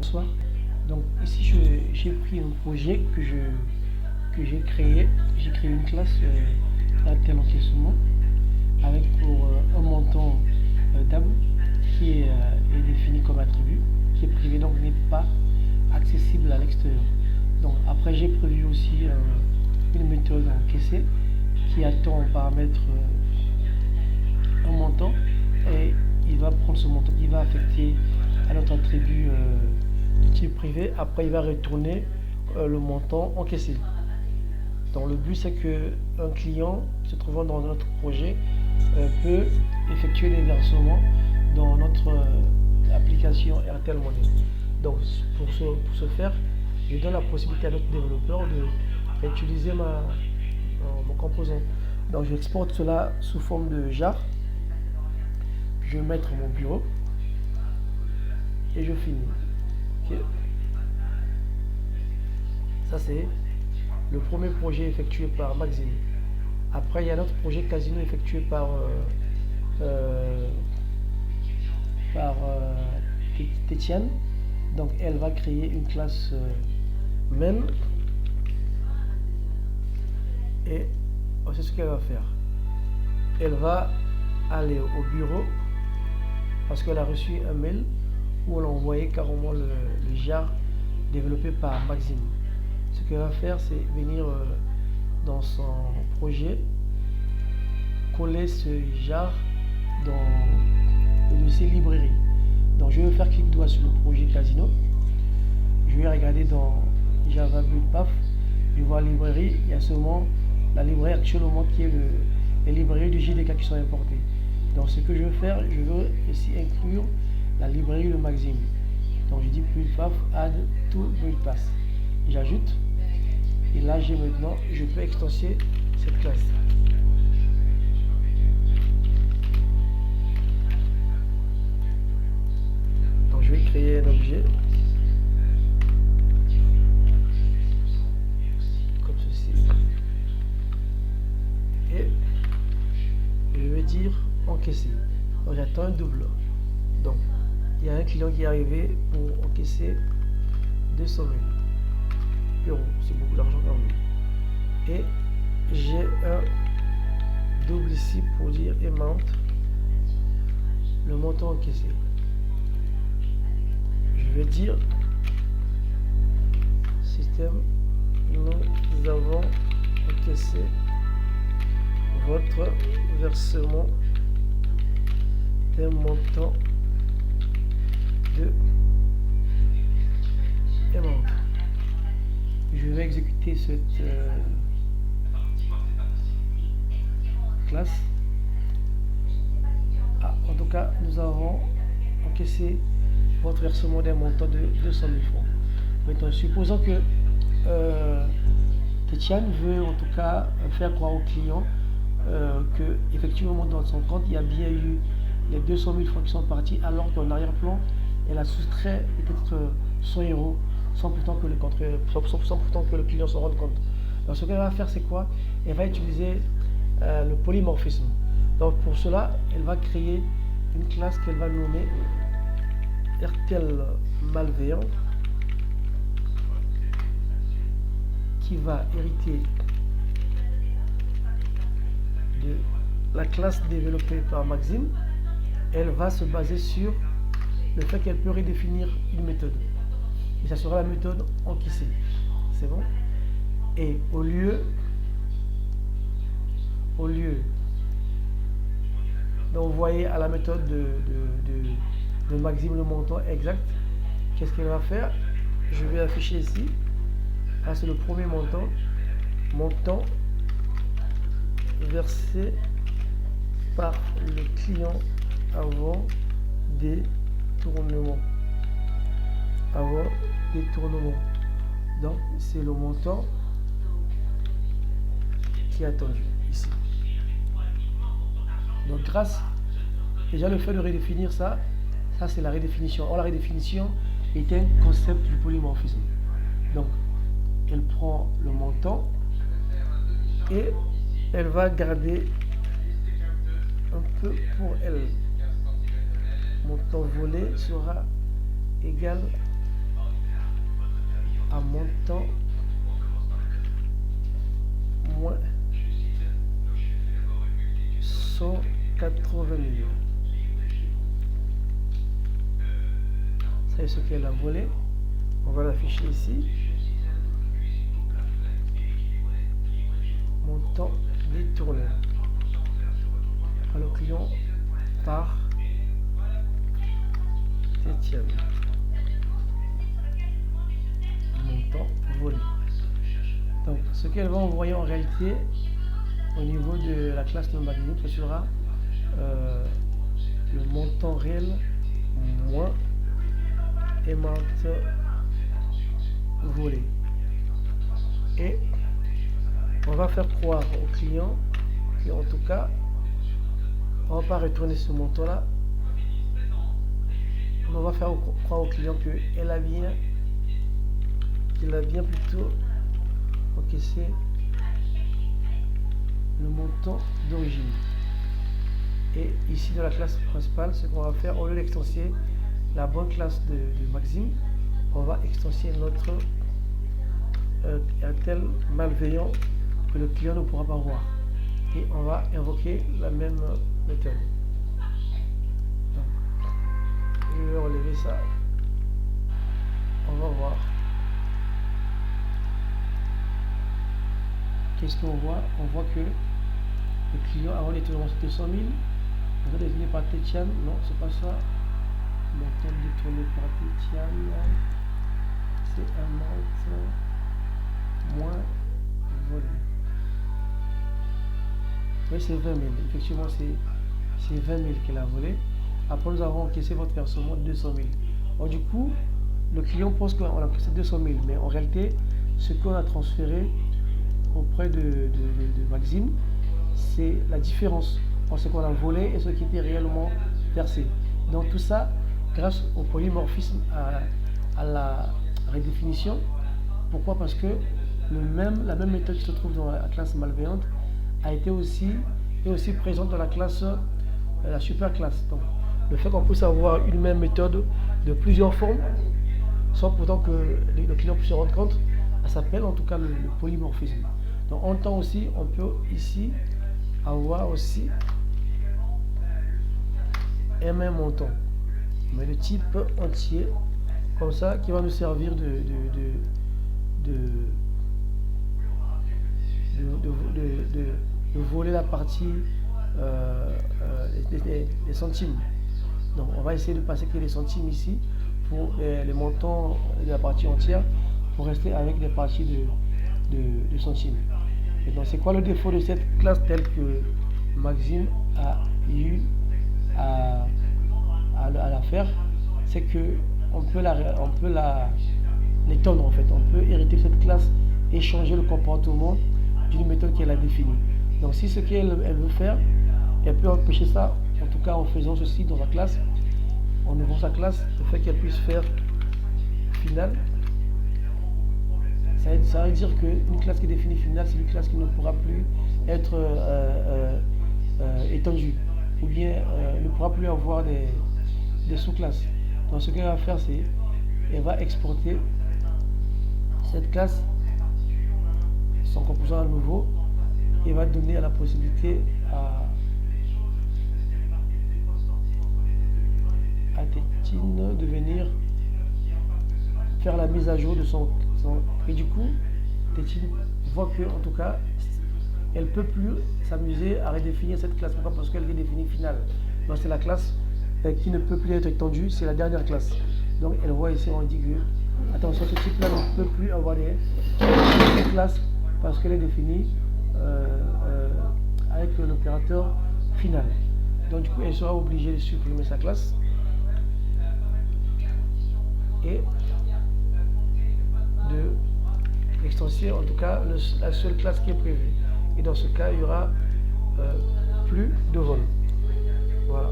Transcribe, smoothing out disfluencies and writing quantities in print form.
Bonsoir. Donc ici j'ai pris un projet que j'ai créé. J'ai créé une classe à tel encaissement avec pour un montant DAB qui est défini comme attribut, qui est privé, donc n'est pas accessible à l'extérieur. Donc après j'ai prévu aussi une méthode encaissée qui attend en paramètre un montant et il va prendre ce montant, il va affecter à notre attribut de type privé. Après il va retourner le montant encaissé. Donc le but c'est que un client se trouvant dans notre projet peut effectuer des versements dans notre application Airtel Money. Donc pour ce faire, je donne la possibilité à notre développeur de réutiliser mon composant. Donc j'exporte cela sous forme de jar. Je vais mettre mon bureau et je finis. Okay. Ça c'est le premier projet effectué par Maxime. Après il y a notre projet casino effectué par Tétiane. Donc elle va créer une classe main et c'est ce qu'elle va faire. Elle va aller au bureau parce qu'elle a reçu un mail où on a envoyé carrément le jar développé par Maxime. Ce qu'elle va faire, c'est venir dans son projet, coller ce jar dans le dossier librairie. Donc je vais faire clic droit sur le projet casino. Je vais regarder dans Java Buildpath. Je vois librairie. Il y a seulement la librairie actuellement qui est les librairies du JDK qui sont importées. Donc ce que je veux faire, je veux ici inclure la librairie de Maxime. Donc je dis Buildpath, add to Buildpath. J'ajoute. Et là j'ai maintenant, je peux extensier cette classe. Donc je vais créer un objet comme ceci. Et je vais dire encaisser. Donc j'attends un double. Donc il y a un client qui est arrivé pour encaisser 200 000 euros. C'est beaucoup d'argent quand même. Et j'ai un double ici pour dire amount, le montant encaissé. Je vais dire système, nous avons encaissé votre versement d'un montant de amount. Je vais exécuter cette classe. En tout cas, nous avons encaissé votre versement d'un montant de 200 000 francs. Maintenant, supposons que Tétiane veut en tout cas faire croire au client que effectivement dans son compte il y a bien eu les 200 000 francs qui sont partis, alors qu'en arrière-plan elle a soustrait peut-être 100 euros sans pourtant que le client se rende compte. Donc ce qu'elle va faire, c'est quoi? Elle va utiliser le polymorphisme. Donc pour cela, elle va créer une classe qu'elle va nommer Airtel malveillant, qui va hériter de la classe développée par Maxime. Elle va se baser sur le fait qu'elle peut redéfinir une méthode. Et ça sera la méthode encaissée. C'est bon? Et au lieu d'envoyer à la méthode de Maxime le montant exact, qu'est-ce qu'elle va faire? Je vais afficher ici. Ah, c'est le premier montant versé par le client avant détournement. Donc c'est le montant qui est attendu ici. Donc grâce déjà le fait de redéfinir ça c'est la redéfinition. Or la redéfinition est un concept du polymorphisme. Donc elle prend le montant et elle va garder un peu pour elle. Montant volé sera égal à montant moins 180 000. Ça est ce qu'elle a volé. On va l'afficher ici. Montant détourné. Le client par Étienne. Montant volé. Donc ce qu'elle va envoyer en réalité au niveau de la classe de magazine, ce sera le montant réel moins aimante volé. Et on va faire croire au client qu'en tout cas, on ne va pas retourner ce montant là. On va faire croire au client qu'il a bien plutôt encaissé le montant d'origine. Et ici dans la classe principale, ce qu'on va faire, au lieu d'extensier la bonne classe de Maxime, on va extensier notre un tel malveillant que le client ne pourra pas voir. Et on va invoquer la même méthode. Donc, je vais relever ça. On va voir. Qu'est-ce qu'on voit? On voit que le client a été lancé 200 000. On va désigner par Tétiane. Non, c'est pas ça. Montant détourné par Tétiane. C'est un montant moins volé. Oui, c'est 20 000. Effectivement, c'est 20 000 qu'elle a volé. Après, nous avons encaissé votre versement de 200 000. Alors, du coup, le client pense qu'on a encaissé 200 000. Mais en réalité, ce qu'on a transféré auprès de Maxime, c'est la différence entre ce qu'on a volé et ce qui était réellement versé. Donc, tout ça, grâce au polymorphisme, à la redéfinition. Pourquoi? Parce que la même méthode qui se trouve dans la classe malveillante est aussi présente dans la classe, la super classe. Donc, le fait qu'on puisse avoir une même méthode de plusieurs formes, sans pourtant que le client puisse se rendre compte, ça s'appelle en tout cas le polymorphisme. Donc, en temps aussi, on peut ici avoir aussi un même montant, mais de type entier, comme ça, qui va nous servir de voler la partie des centimes. Donc on va essayer de passer que les centimes ici pour les montants de la partie entière pour rester avec des parties de centimes. Et donc c'est quoi le défaut de cette classe telle que Maxime a eu à la faire? C'est que on peut l'étendre en fait. On peut hériter de cette classe et changer le comportement d'une méthode qu'elle a définie. Donc si ce qu'elle veut faire, elle peut empêcher ça, en tout cas en faisant ceci dans sa classe, en ouvrant sa classe, le fait qu'elle puisse faire finale. Ça veut dire qu'une classe qui est définie finale, c'est une classe qui ne pourra plus être étendue, ou bien ne pourra plus avoir des sous-classes. Donc ce qu'elle va faire, c'est qu'elle va exporter cette classe, son composant à nouveau, et va donner la possibilité à Tétine de venir faire la mise à jour de son et du coup Tétine voit que en tout cas elle peut plus s'amuser à redéfinir cette classe. Pourquoi? Parce qu'elle est définie finale. Donc c'est la classe qui ne peut plus être étendue, c'est la dernière classe. Donc elle voit ici, on dit que attention, ce type là ne peut plus avoir des classes parce qu'elle est définie avec l'opérateur final. Donc du coup elle sera obligée de supprimer sa classe et de l'extension, en tout cas la seule classe qui est prévue. Et dans ce cas, il y aura plus de vol. Voilà.